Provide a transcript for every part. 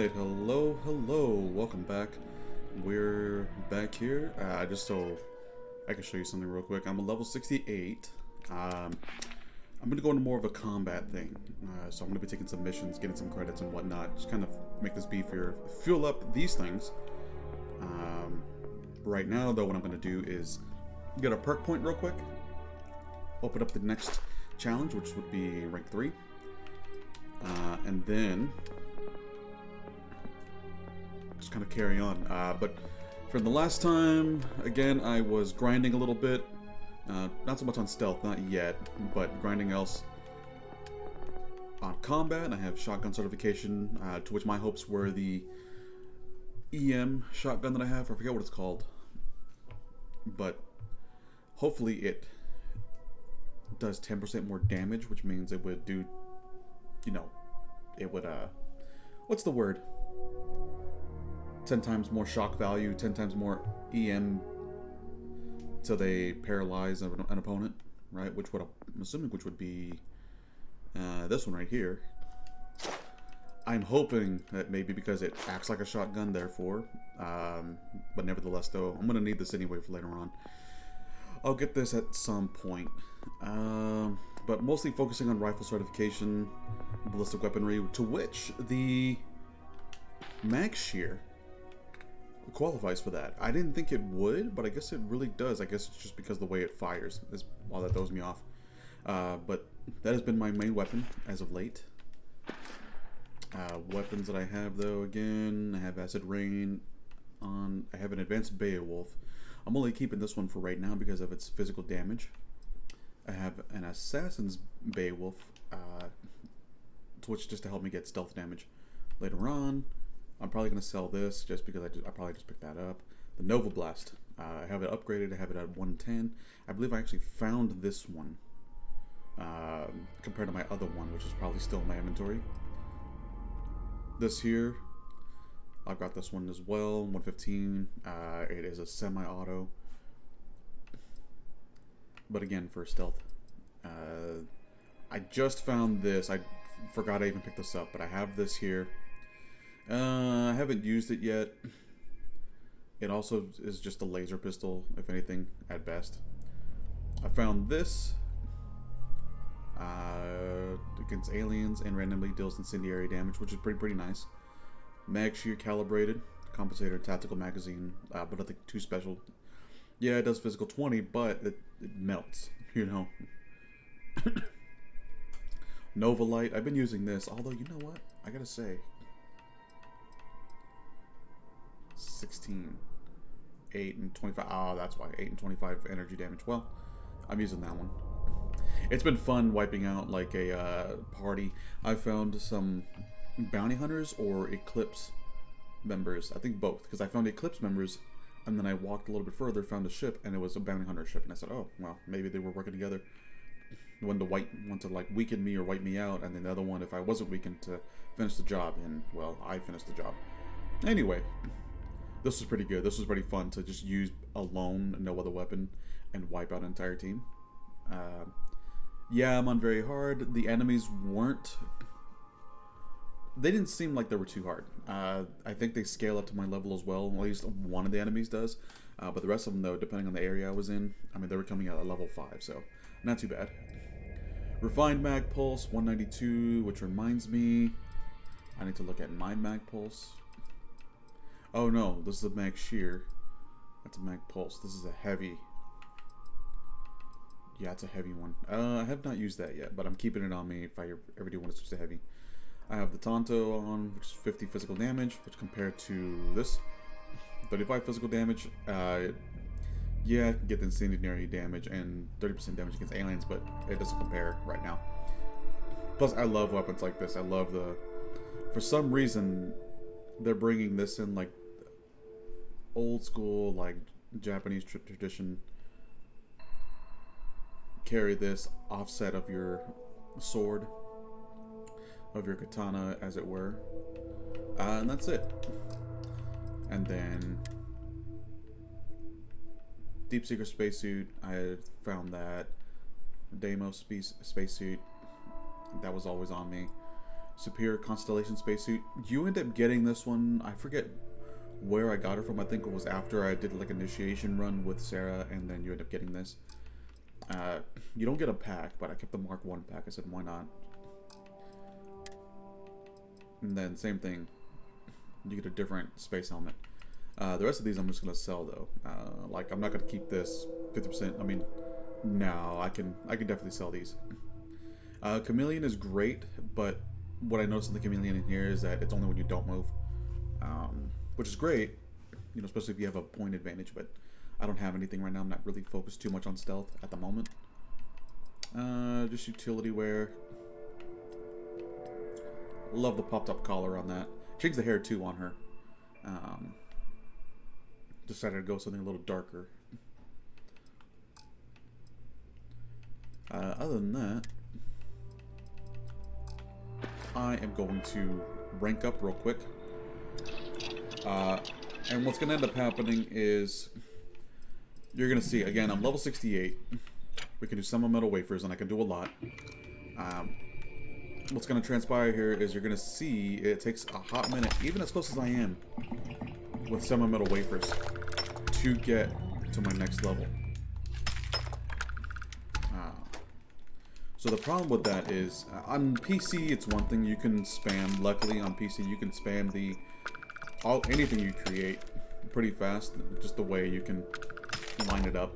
Alright, hello, welcome back. We're back here, just so I can show you something real quick. I'm a level 68. I'm going to go into more of a combat thing. So I'm going to be taking some missions, getting some credits and whatnot. Just kind of make this beefier, fuel up these things. Right now, though, what I'm going to do is get a perk point real quick. Open up the next challenge, which would be rank 3. And then just kind of carry on. But for the last time, again, I was grinding a little bit. Not so much on stealth, not yet, but grinding else on combat. I have shotgun certification, to which my hopes were the EM shotgun that I have. I forget what it's called. But hopefully it does 10% more damage, which means it would do, you know, it would, what's the word? 10 times more shock value, 10 times more EM till they paralyze an opponent, right? Which would, I'm assuming, which would be this one right here. I'm hoping that maybe because it acts like a shotgun, therefore. But nevertheless, though, I'm going to need this anyway for later on. I'll get this at some point. But mostly focusing on rifle certification, ballistic weaponry, to which the mag shear qualifies for that. I didn't think it would, but I guess it really does. I guess it's just because the way it fires is all that throws me off. But that has been my main weapon as of late. Weapons that I have, though, again, I have Acid Rain on. I have an Advanced Beowulf. I'm only keeping this one for right now because of its physical damage. I have an Assassin's Beowulf, which just to help me get stealth damage later on. I'm probably going to sell this just because I probably just picked that up. The Nova Blast. I have it upgraded. I have it at 110. I believe I actually found this one compared to my other one, which is probably still in my inventory. This here, I've got this one as well, 115. It is a semi-auto. But again, for stealth. I just found this. I forgot I even picked this up, but I have this here. I haven't used it yet. It also is just a laser pistol, if anything, at best. I found this. Against aliens and randomly deals incendiary damage, which is pretty nice. Mag shear calibrated, compensator, tactical magazine, but nothing too special. Yeah, it does physical 20, but it melts, you know. Nova Light, I've been using this, although you know what? I gotta say, 16, 8 and 25. Oh, that's why 8 and 25 energy damage. Well, I'm using that one. It's been fun wiping out like a party. I found some bounty hunters or Eclipse members. I think both, because I found Eclipse members, and then I walked a little bit further, found a ship, and it was a bounty hunter ship, and I said, oh, well, maybe they were working together. One to like weaken me or wipe me out, and then the other one, if I wasn't weakened, to finish the job, and well, I finished the job. Anyway, this was pretty good. This was pretty fun to just use alone, no other weapon, and wipe out an entire team. Yeah, I'm on very hard. The enemies weren't... They didn't seem like they were too hard. I think they scale up to my level as well. At least one of the enemies does. But the rest of them, though, depending on the area I was in, I mean, they were coming out at level 5, so not too bad. Refined Mag Pulse, 192, which reminds me, I need to look at my Mag Pulse. Oh no, this is a Mag Shear. That's a Mag Pulse. This is a heavy. Yeah, it's a heavy one. I have not used that yet, but I'm keeping it on me if I ever do want to switch to heavy. I have the Tonto on, which is 50 physical damage, which compared to this, 35 physical damage. Yeah, I can get the incendiary damage and 30% damage against aliens, but it doesn't compare right now. Plus, I love weapons like this. I love the... For some reason, they're bringing this in, like, old school, like, Japanese tradition. Carry this offset of your sword, of your katana, as it were, and that's it. And then Deep Seeker spacesuit, I found that Deimos spacesuit, that was always on me. Superior Constellation Spacesuit. You end up getting this one. I forget where I got it from. I think it was after I did like an initiation run with Sarah, and then you end up getting this. You don't get a pack, but I kept the Mark 1 pack. I said, why not? And then same thing. You get a different space helmet. The rest of these I'm just gonna sell though. Like I'm not gonna keep this 50%. I mean, no, I can definitely sell these. Chameleon is great, but what I noticed in the Chameleon in here is that it's only when you don't move, which is great, you know, especially if you have a point advantage. But I don't have anything right now. I'm not really focused too much on stealth at the moment. Just utility wear. Love the popped up collar on that. Changed the hair too on her. Decided to go something a little darker. Other than that, I am going to rank up real quick. And what's going to end up happening is you're going to see, again, I'm level 68. We can do some metal wafers, and I can do a lot. What's going to transpire here is you're going to see it takes a hot minute, even as close as I am with some metal wafers, to get to my next level. So the problem with that is, on PC it's one thing you can spam. Luckily on PC you can spam anything you create pretty fast, just the way you can line it up.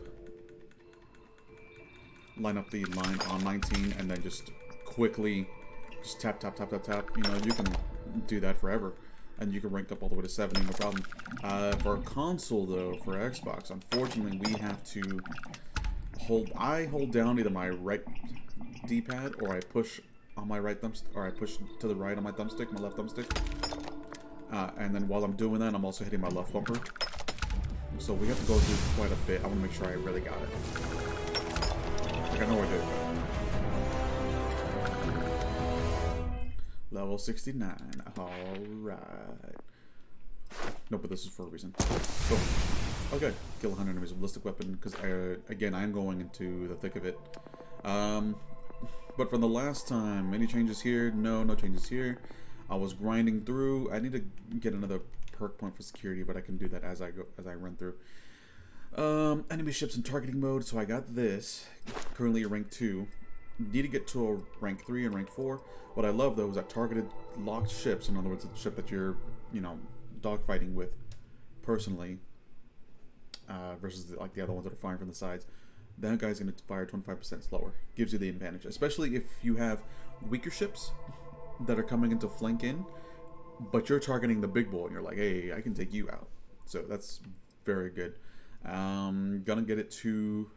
Line up the line on 19 and then just quickly just tap, tap, tap, tap, tap. You know, you can do that forever. And you can rank up all the way to 70, no problem. For a console though, for Xbox, unfortunately we have to I hold down either my right D-pad or I push on my right thumbstick, or I push to the right on my thumbstick, my left thumbstick. And then while I'm doing that, I'm also hitting my left bumper. So we have to go through quite a bit. I want to make sure I really got it. Like I know where to go. Level 69. Alright. No, but this is for a reason. Boom. Okay. Kill 100 enemies with ballistic weapon, because again, I'm going into the thick of it. But from the last time, any changes here? No, no changes here. I was grinding through. I need to get another perk point for security, but I can do that as I run through. Enemy ships in targeting mode. So I got this. Currently a rank 2. Need to get to a rank 3 and rank 4. What I love though is that targeted locked ships. In other words, a ship that you're, you know, dogfighting with personally, versus like the other ones that are firing from the sides. That guy's going to fire 25% slower. Gives you the advantage, especially if you have weaker ships that are coming into flank in, but you're targeting the big boy and you're like, hey, I can take you out. So that's very good. Gonna get it to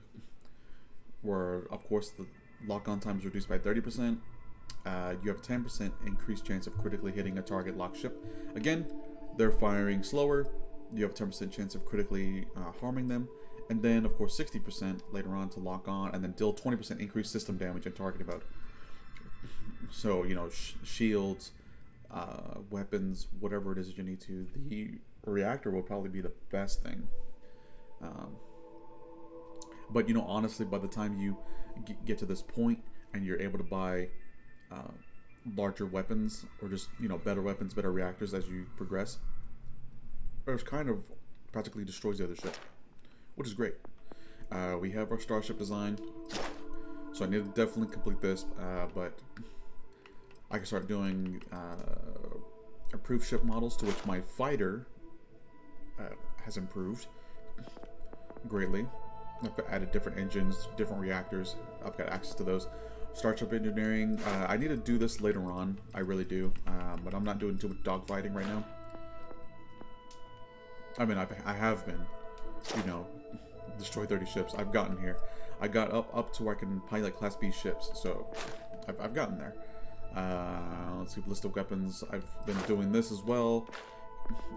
where, of course, the lock-on time is reduced by 30%. You have a 10% increased chance of critically hitting a target locked ship. Again, they're firing slower. You have a 10% chance of critically harming them. And then, of course, 60% later on to lock on, and then deal 20% increased system damage in targeting mode. So, you know, shields, weapons, whatever it is that you need to. The reactor will probably be the best thing. But, you know, honestly, by the time you get to this point and you're able to buy larger weapons, or just, you know, better weapons, better reactors as you progress, it kind of practically destroys the other ship, which is great. We have our starship design, so I need to definitely complete this, but I can start doing improved ship models, to which my fighter has improved greatly. I've added different engines, different reactors. I've got access to those. Starship engineering, I need to do this later on, I really do, but I'm not doing too much dogfighting right now. I mean, I have been, you know, destroy 30 ships. I've gotten here. I got up to where I can pilot Class B ships, so I've gotten there. Let's see, ballistic weapons. I've been doing this as well.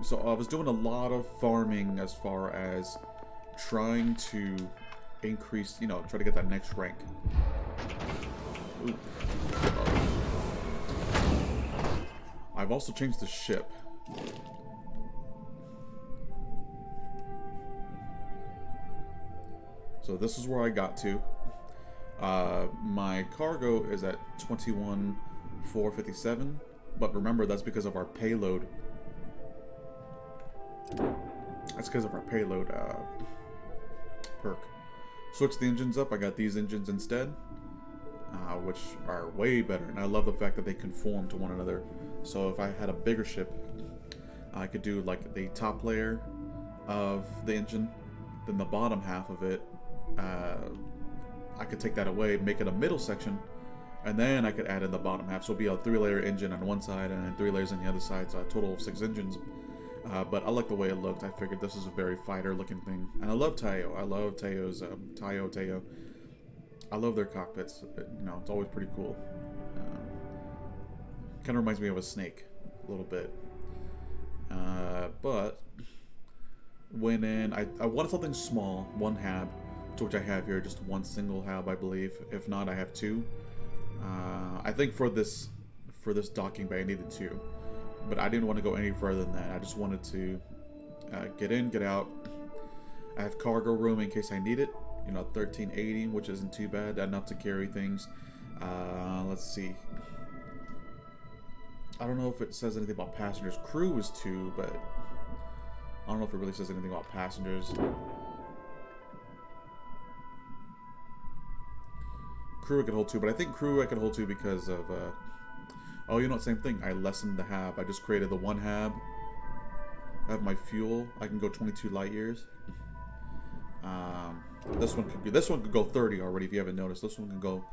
So I was doing a lot of farming as far as trying to increase, you know, try to get that next rank. Ooh. I've also changed the ship. So this is where I got to. My cargo is at 21,457. But remember, that's because of our payload. That's because of our payload perk. Switch the engines up. I got these engines instead, which are way better. And I love the fact that they conform to one another. So if I had a bigger ship, I could do like the top layer of the engine, then the bottom half of it, I could take that away, make it a middle section, and then I could add in the bottom half. So it'd be a 3-layer engine on one side and then 3 layers on the other side, so a total of 6 engines. But I like the way it looked. I figured this is a very fighter-looking thing. And I love Tayo. I love Tayo's, Tayo. I love their cockpits. You know, it's always pretty cool. Kind of reminds me of a snake, a little bit. But went in, I wanted something small, 1 hab, to which I have here, just 1 single hab, I believe. If not, I have 2. I think for this docking bay, I needed 2. But I didn't want to go any further than that. I just wanted to get in, get out. I have cargo room in case I need it. You know, 1380, which isn't too bad. Enough to carry things. Let's see. I don't know if it says anything about passengers. Crew is 2, but I don't know if it really says anything about passengers. Crew I could hold 2, but I think crew I could hold 2 because of... oh, you know what? Same thing. I lessened the hab. I just created the 1 hab. I have my fuel. I can go 22 light years. This one could go 30 already. If you haven't noticed, this one can go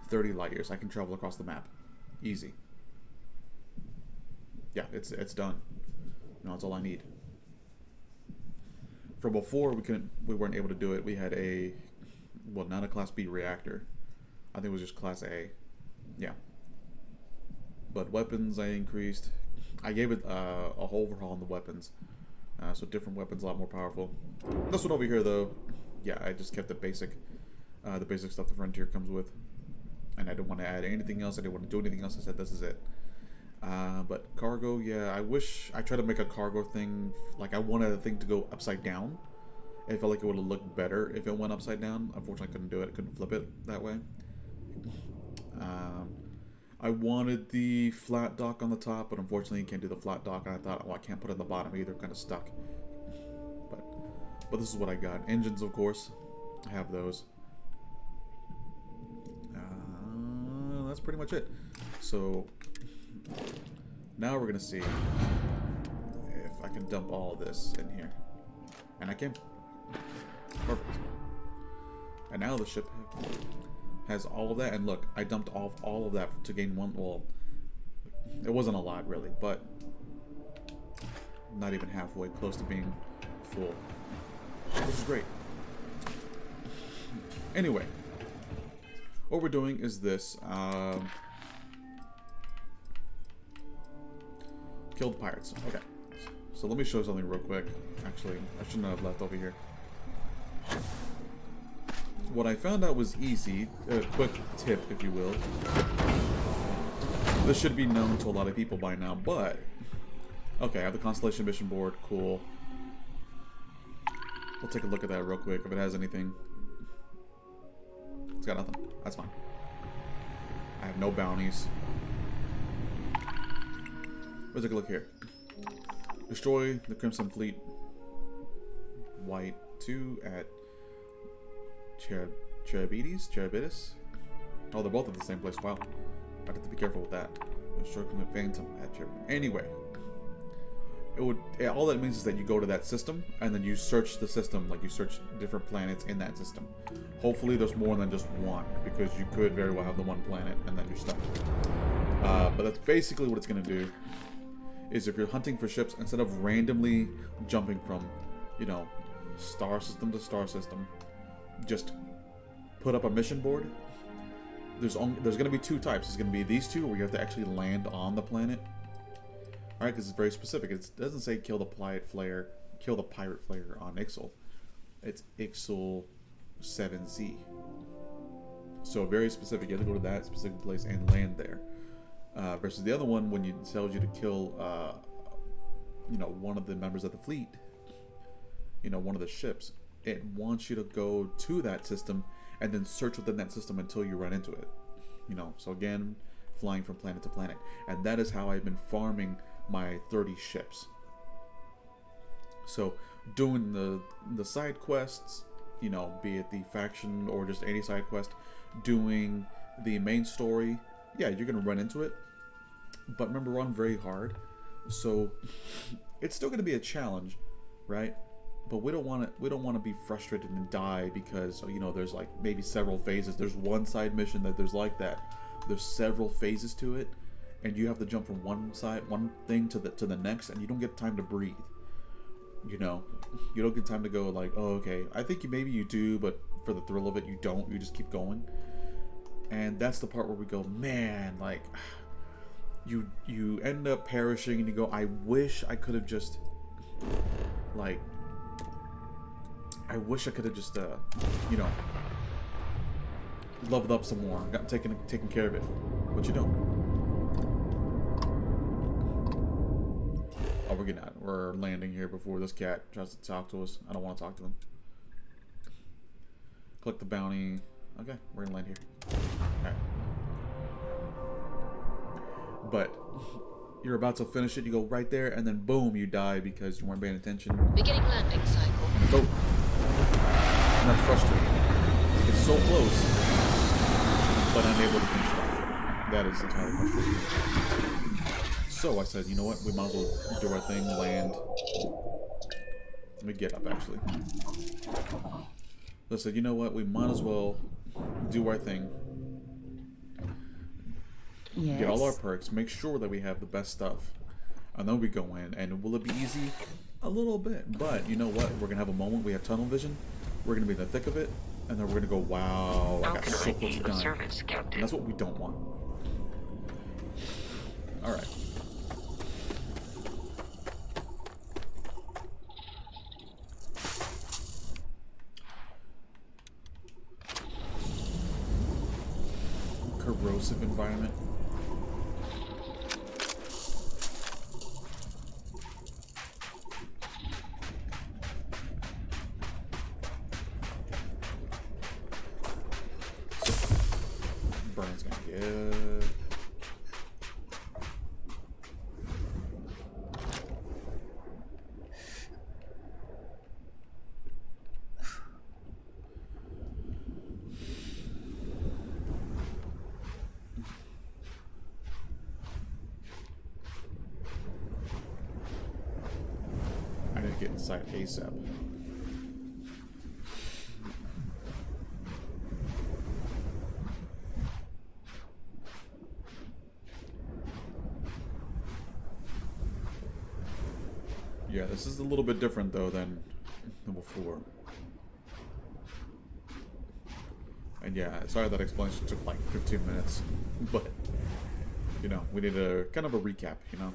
30 light years. I can travel across the map, easy. Yeah, it's done. You know, that's all I need. From before, we weren't able to do it. We had a, well, not a Class B reactor. I think it was just Class A. Yeah. But weapons I increased. I gave it a whole overhaul on the weapons. So different weapons, a lot more powerful. This one over here, though, yeah, I just kept the basic stuff the Frontier comes with. And I didn't want to add anything else. I didn't want to do anything else. I said, this is it. But cargo, yeah, I wish I tried to make a cargo thing. Like, I wanted the thing to go upside down. I felt like it would have looked better if it went upside down. Unfortunately, I couldn't do it. I couldn't flip it that way. I wanted the flat dock on the top, but unfortunately you can't do the flat dock, and I thought, well, I can't put it on the bottom either, kind of stuck. But this is what I got. Engines, of course. I have those. That's pretty much it. So now we're gonna see if I can dump all this in here. And I can. Perfect. And now the ship has all of that, and look, I dumped off all of that to gain 1. Well, it wasn't a lot really, but not even halfway close to being full, which is great. Anyway, what we're doing is this: kill the pirates. Okay, so let me show something real quick. Actually, I shouldn't have left over here. What I found out was easy, a quick tip, if you will. This should be known to a lot of people by now, but... Okay, I have the Constellation Mission Board, cool. We'll take a look at that real quick, if it has anything. It's got nothing. That's fine. I have no bounties. Let's take a look here. Destroy the Crimson Fleet. White 2 at... Cherubitis? Oh, they're both at the same place. Wow. I have to be careful with that. Circling Phantom at Cherubidis. Anyway. All that means is that you go to that system, and then you search the system, like you search different planets in that system. Hopefully there's more than just one, because you could very well have the one planet, and then you're stuck. But that's basically what it's going to do, is if you're hunting for ships, instead of randomly jumping from, you know, star system to star system, just put up a mission board. There's going to be 2 types. There's going to be these 2 where you have to actually land on the planet. Alright, because it's very specific. It doesn't say kill the pirate flare on Ixal. It's Ixal 7Z. So very specific. You have to go to that specific place and land there. Versus the other one, when it tells you to kill, you know, one of the members of the fleet, you know, one of the ships, it wants you to go to that system and then search within that system until you run into it. You know, so again, flying from planet to planet. And that is how I've been farming my 30 ships. So doing the side quests, you know, be it the faction or just any side quest, doing the main story, yeah, you're gonna run into it. But remember, we're on very hard, so it's still gonna be a challenge, right? But we don't want to be frustrated and die because, you know, there's like maybe several phases. There's one side mission that there's like that. There's several phases to it, and you have to jump from one thing to the next, and you don't get time to breathe. You know, you don't get time to go like, oh, okay, I think maybe you do, but for the thrill of it, you don't. You just keep going, and that's the part where we go, man, like, you end up perishing, and you go, I wish I could have just, like, I wish I could have just, you know, leveled up some more, got taken care of it, but you don't. Oh, we're getting out. We're landing here before this cat tries to talk to us. I don't want to talk to him. Collect the bounty. Okay, we're gonna land here. Alright. But you're about to finish it, you go right there, and then boom, you die because you weren't paying attention. Beginning landing cycle. Oh. And that's frustrating. It's so close, but unable to finish it off. That is entirely frustrating. So I said, you know what? We might as well do our thing, land. Let me get up, actually. I said, you know what? We might as well do our thing. Yes. Get all our perks. Make sure that we have the best stuff. And then we go in. And will it be easy? A little bit. But you know what? We're going to have a moment. We have tunnel vision. We're going to be in the thick of it. And then we're going to go, wow, I got so close to dying. And that's what we don't want. Alright. Corrosive environment. Burn's gonna get. Get inside ASAP. Yeah, this is a little bit different though than before. And yeah, sorry that explanation took like 15 minutes, but you know, we need a kind of a recap, you know.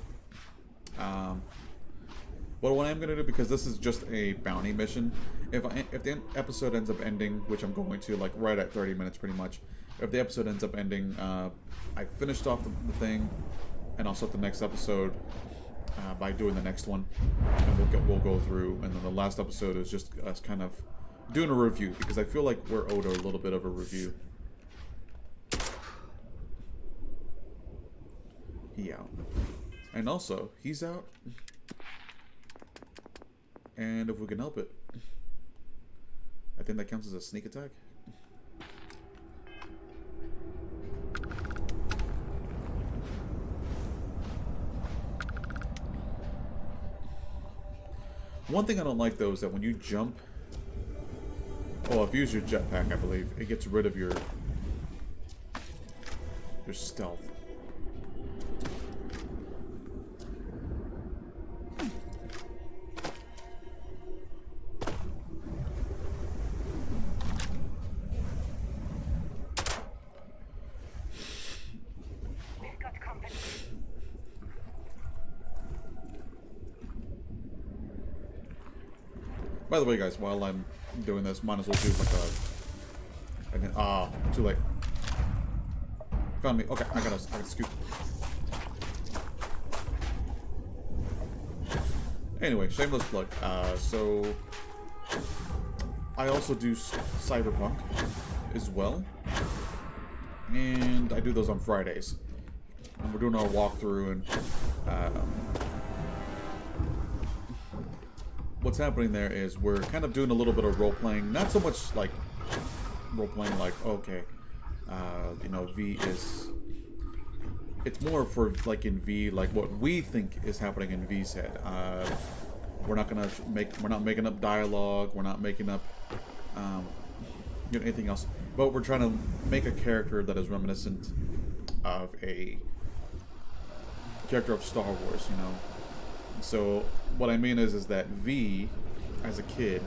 But what I'm going to do, because this is just a bounty mission, if the episode ends up ending, which I'm going to, like, right at 30 minutes pretty much, if the episode ends up ending, I finished off the thing, and I'll start the next episode by doing the next one, and we'll go through, and then the last episode is just us kind of doing a review, because I feel like we're owed a little bit of a review. He out. And also, he's out. And if we can help it, I think that counts as a sneak attack. One thing I don't like though is that when you jump, well, if you use your jetpack, I believe, it gets rid of your stealth. By the way, guys, while I'm doing this, might as well do like a... too late. Found me. Okay, I gotta scoop. Anyway, shameless plug. So... I also do Cyberpunk as well. And I do those on Fridays. And we're doing our walkthrough, and what's happening there is we're kind of doing a little bit of role-playing. Not so much like role-playing like, okay, you know, V is... It's more for, like, in V, like, what we think is happening in V's head. We're not making up dialogue, we're not making up, you know, anything else. But we're trying to make a character that is reminiscent of a character of Star Wars, you know. So, what I mean is that V, as a kid,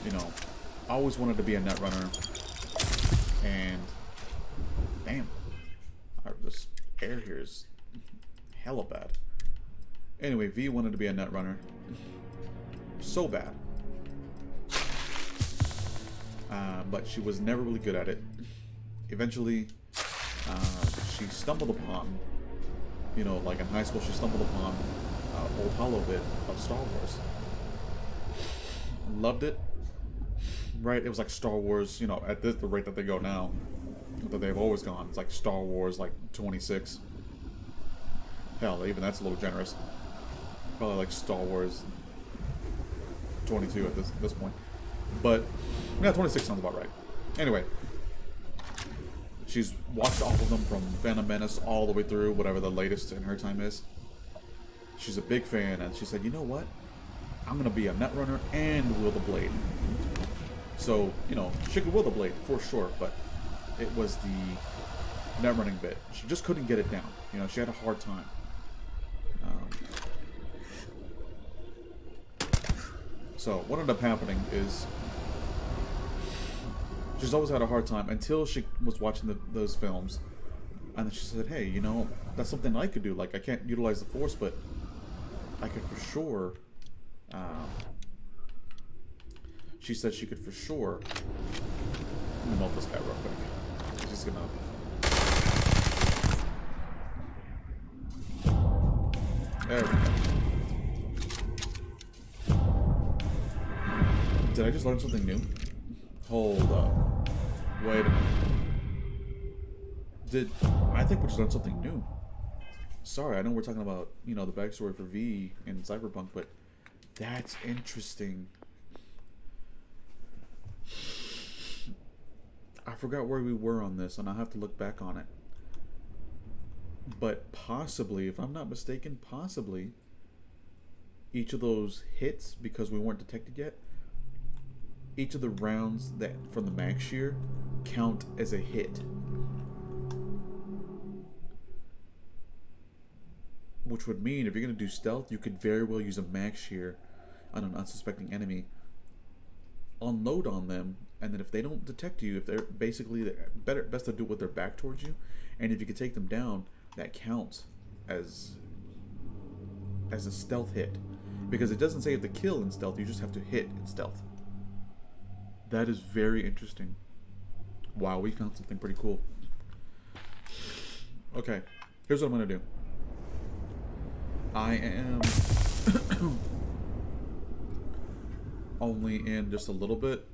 you know, always wanted to be a netrunner. And, damn, this air here is hella bad. Anyway, V wanted to be a netrunner. So bad. But she was never really good at it. Eventually, she stumbled upon, you know, like in high school, she stumbled upon old hollow bit of Star Wars. Loved it. Right? It was like Star Wars, you know, at the rate that they go now. That they've always gone. It's like Star Wars, like 26. Hell, even that's a little generous. Probably like Star Wars 22 at this point. But, yeah, 26 sounds about right. Anyway. She's watched all of them from Phantom Menace all the way through, whatever the latest in her time is. She's a big fan, and she said, you know what? I'm going to be a netrunner and wield the blade. So, you know, she could wield the blade, for sure, but it was the netrunning bit. She just couldn't get it down. You know, she had a hard time. So, what ended up happening is she's always had a hard time until she was watching those films. And then she said, hey, you know, that's something I could do. Like, I can't utilize the Force, but I could for sure... she said she could for sure... Let me melt this guy real quick. He's gonna... There we go. Did I just learn something new? Hold up. Wait a minute. I think we just learned something new. Sorry, I know we're talking about, you know, the backstory for V in Cyberpunk, but that's interesting. I forgot where we were on this, and I'll have to look back on it. But possibly, if I'm not mistaken, possibly each of those hits, because we weren't detected yet, each of the rounds that from the mag shear count as a hit. Which would mean if you're going to do stealth, you could very well use a mag shear on an unsuspecting enemy, unload on them, and then if they don't detect you, if they're basically best to do it with their back towards you, and if you could take them down, that counts as a stealth hit, because it doesn't say you have to kill in stealth, you just have to hit in stealth. That is very interesting. Wow, we found something pretty cool. Okay, here's what I'm gonna do. I am only in just a little bit.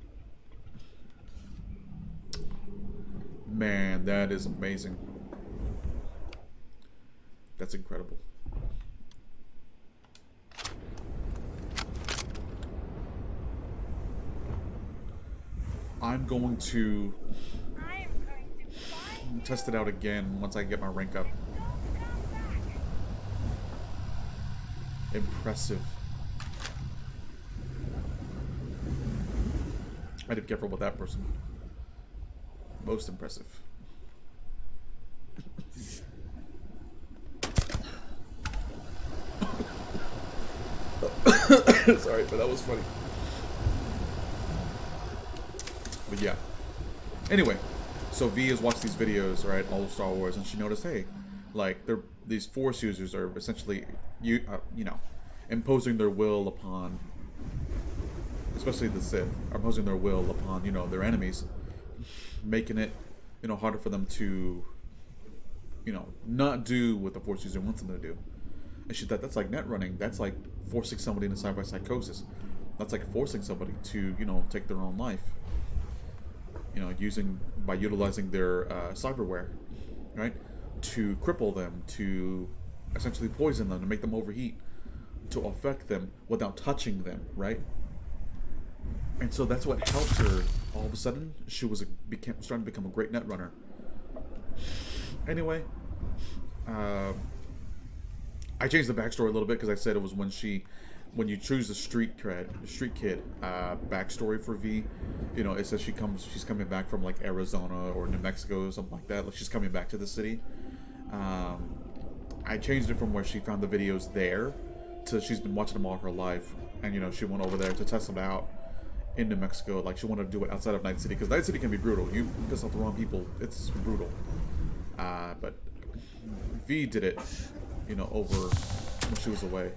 Man, that is amazing. That's incredible. I'm going to test it out again once I get my rank up. Impressive. I did be careful with that person. Most impressive. Sorry, but that was funny. But yeah. Anyway, so V has watched these videos, right, all of Star Wars, and she noticed, hey, like these Force users are essentially, you know, imposing their will upon, especially the Sith, are imposing their will upon, you know, their enemies, making it, you know, harder for them to, you know, not do what the Force user wants them to do. And she thought, that's like net running. That's like forcing somebody into cyber psychosis. That's like forcing somebody to, you know, take their own life. You know, by utilizing their cyberware, right? to cripple them, to essentially poison them, to make them overheat, to affect them without touching them, right? And so that's what helped her. All of a sudden, she was starting to become a great net runner. Anyway, I changed the backstory a little bit because I said it was when you choose the street kid backstory for V. You know, it says she's coming back from like Arizona or New Mexico or something like that. Like she's coming back to the city. I changed it from where she found the videos there to she's been watching them all her life, and you know she went over there to test them out in New Mexico. Like she wanted to do it outside of Night City because Night City can be brutal. You piss off the wrong people, it's brutal. But V did it, you know, over when she was away.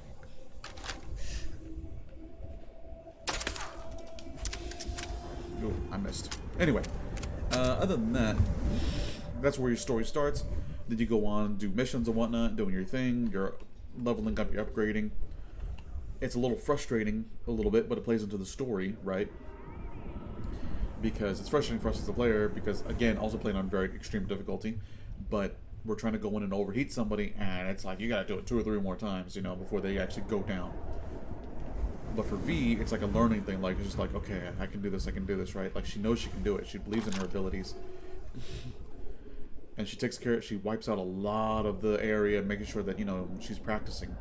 Ooh, I missed. Anyway, other than that, that's where your story starts. Then you go on, do missions and whatnot, doing your thing. You're leveling up, you're upgrading. It's a little frustrating, a little bit, but it plays into the story, right? Because it's frustrating for us as a player, because, again, also playing on very extreme difficulty, but we're trying to go in and overheat somebody, and it's like, you gotta do it 2 or 3 more times, you know, before they actually go down. But for V, it's like a learning thing, like, it's just like, okay, I can do this, right? Like, she knows she can do it, she believes in her abilities. And she takes care, she wipes out a lot of the area, making sure that, you know, she's practicing.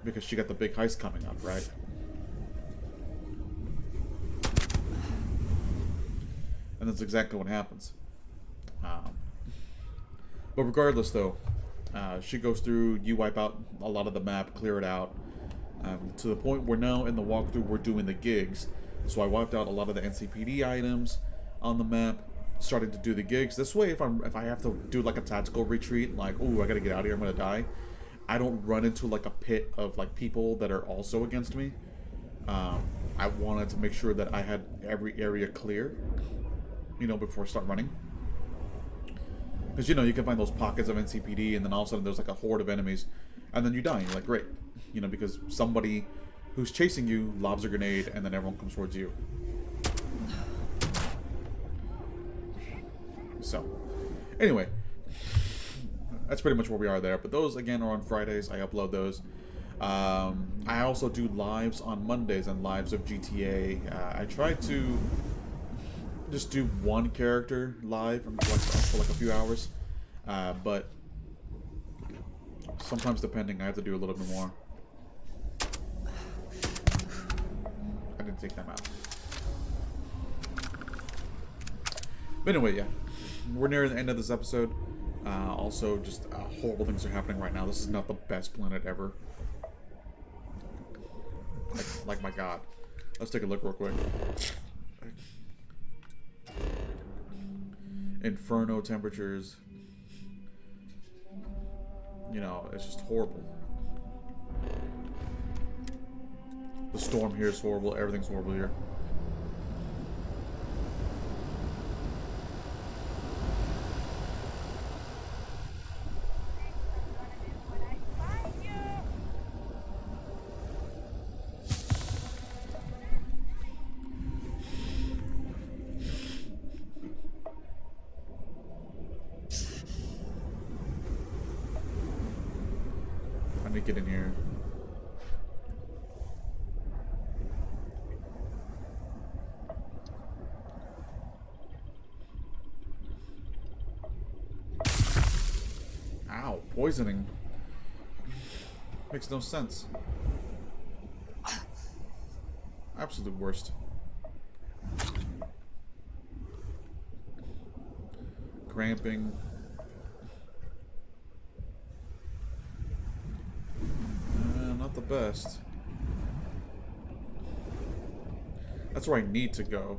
Because she got the big heist coming up, right? And that's exactly what happens. But regardless, though, she goes through, you wipe out a lot of the map, clear it out. To the point where now in the walkthrough we're doing the gigs. So I wiped out a lot of the NCPD items on the map, starting to do the gigs. This way, if I have to do like a tactical retreat, like, ooh, I gotta get out of here, I'm gonna die, I don't run into like a pit of like people that are also against me. I wanted to make sure that I had every area clear, you know, before I start running. Because, you know, you can find those pockets of NCPD and then all of a sudden there's like a horde of enemies and then you die. You're like, great. You know, because somebody who's chasing you lobs a grenade and then everyone comes towards you. So, anyway, that's pretty much where we are there. But those, again, are on Fridays. I upload those. I also do lives on Mondays and lives of GTA. I try to just do one character live for like a few hours. But sometimes, depending, I have to do a little bit more. I didn't take them out. But anyway, yeah. We're near the end of this episode. Also, just horrible things are happening right now. This is not the best planet ever. Like my god. Let's take a look real quick. Inferno temperatures. You know, it's just horrible. The storm here is horrible. Everything's horrible here. Get in here. Ow, poisoning. Makes no sense. Absolute worst. Cramping. The best. That's where I need to go.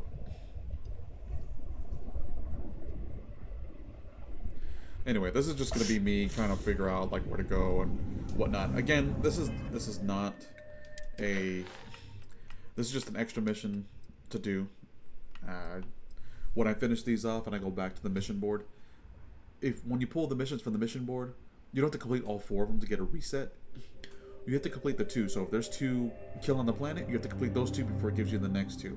Anyway, this is just gonna be me trying to figure out like where to go and whatnot. Again, this is not a. This is just an extra mission to do. When I finish these off and I go back to the mission board, when you pull the missions from the mission board, you don't have to complete all 4 of them to get a reset. You have to complete the 2. So if there's 2 kill on the planet, you have to complete those 2 before it gives you the next 2.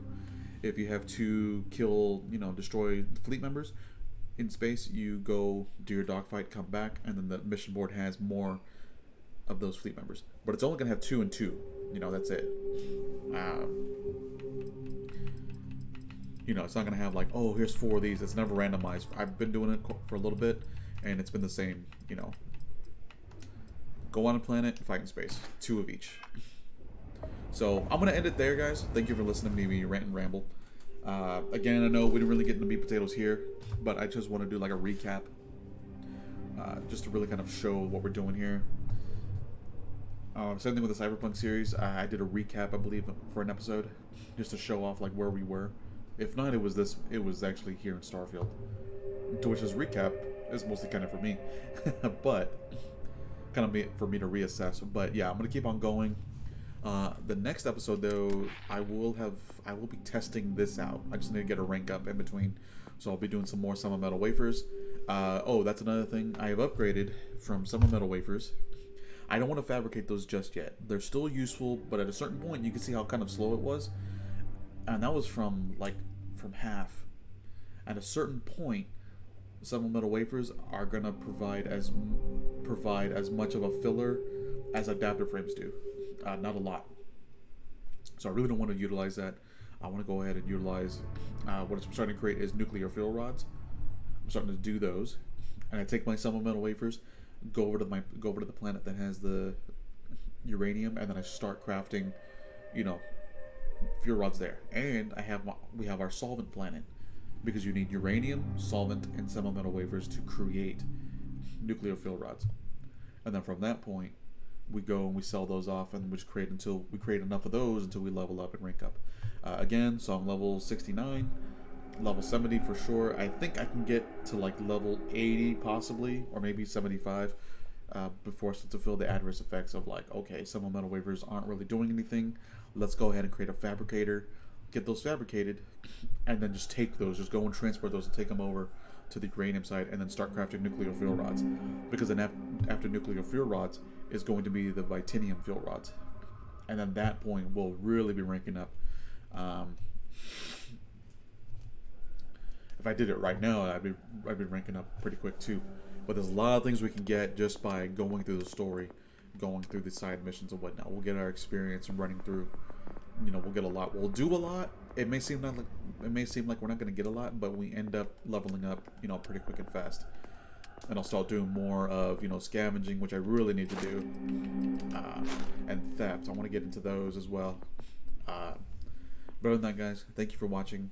If you have 2 kill, you know, destroy fleet members, in space, you go do your dogfight, come back, and then the mission board has more of those fleet members. But it's only going to have 2 and 2. You know, that's it. You know, it's not going to have like, oh, here's 4 of these. It's never randomized. I've been doing it for a little bit, and it's been the same, you know. Go on a planet, fight in space. 2 of each. So, I'm going to end it there, guys. Thank you for listening to me rant and ramble. Again, I know we didn't really get into meat potatoes here, but I just want to do like a recap. Just to really kind of show what we're doing here. Same thing with the Cyberpunk series. I did a recap, I believe, for an episode. Just to show off like where we were. If not, it was actually here in Starfield. To which this recap is mostly kind of for me. But, kind of for me to reassess. But yeah, I'm going to keep on going. The next episode, though, I will be testing this out. I just need to get a rank up in between, so I'll be doing some more Summer Metal Wafers. Oh, that's another thing. I have upgraded from Summer Metal Wafers. I don't want to fabricate those just yet. They're still useful, but at a certain point, you can see how kind of slow it was, and that was from half. At a certain point, Summer Metal Wafers are gonna provide as much of a filler as adapter frames do. Not a lot. So I really don't want to utilize that. I want to go ahead and utilize what I'm starting to create is nuclear fuel rods. I'm starting to do those, and I take my Summer Metal Wafers, go over to the planet that has the uranium, and then I start crafting, you know, fuel rods there. And we have our solvent planet, because you need uranium, solvent, and Summer Metal Wafers to create nuclear fuel rods. And then from that point, we go and we sell those off, and we just create enough of those until we level up and rank up. Again, so I'm level 69, level 70 for sure. I think I can get to like level 80 possibly, or maybe 75 before I start to feel the adverse effects of like, okay, some of metal wafers aren't really doing anything. Let's go ahead and create a fabricator, get those fabricated, and then just take those, just go and transport those and take them over to the uranium site, and then start crafting nuclear fuel rods. Because then after nuclear fuel rods is going to be the vitinium fuel rods, and then that point we'll really be ranking up. If I did it right now, I'd be ranking up pretty quick too. But there's a lot of things we can get just by going through the story, going through the side missions and whatnot. We'll get our experience and running through. You know, we'll get a lot. We'll do a lot. It may seem like we're not going to get a lot, but we end up leveling up, you know, pretty quick and fast. And I'll start doing more of, you know, scavenging, which I really need to do, and theft. I want to get into those as well. But other than that, guys, thank you for watching.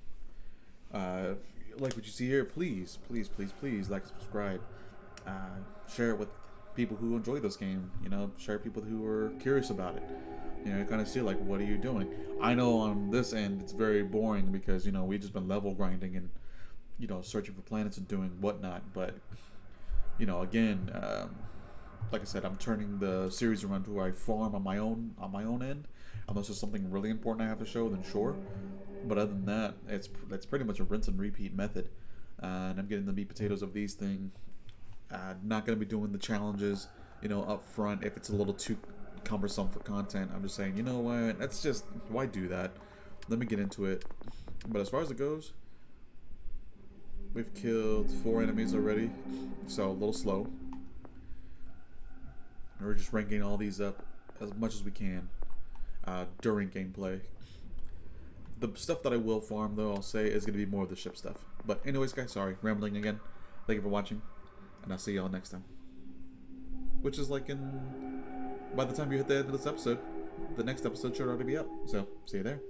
If you like what you see here, please like and subscribe. Share it with people who enjoy this game. You know, share people who are curious about it. You know, kind of see like, what are you doing? I know on this end it's very boring because, you know, we've just been level grinding and, you know, searching for planets and doing whatnot. But, you know, again, like I said, I'm turning the series around to where I farm on my own end. Unless there's something really important I have to show, then sure. But other than that, it's pretty much a rinse and repeat method. And I'm getting the meat potatoes of these things. Not going to be doing the challenges, you know, up front if it's a little too cumbersome for content. I'm just saying, you know what, that's just, why do that? Let me get into it. But as far as it goes, we've killed 4 enemies already, so a little slow. We're just ranking all these up as much as we can during gameplay. The stuff that I will farm, though, I'll say, is going to be more of the ship stuff. But anyways, guys, sorry, rambling again. Thank you for watching, and I'll see y'all next time. Which is like by the time you hit the end of this episode, the next episode should already be up. So, see you there.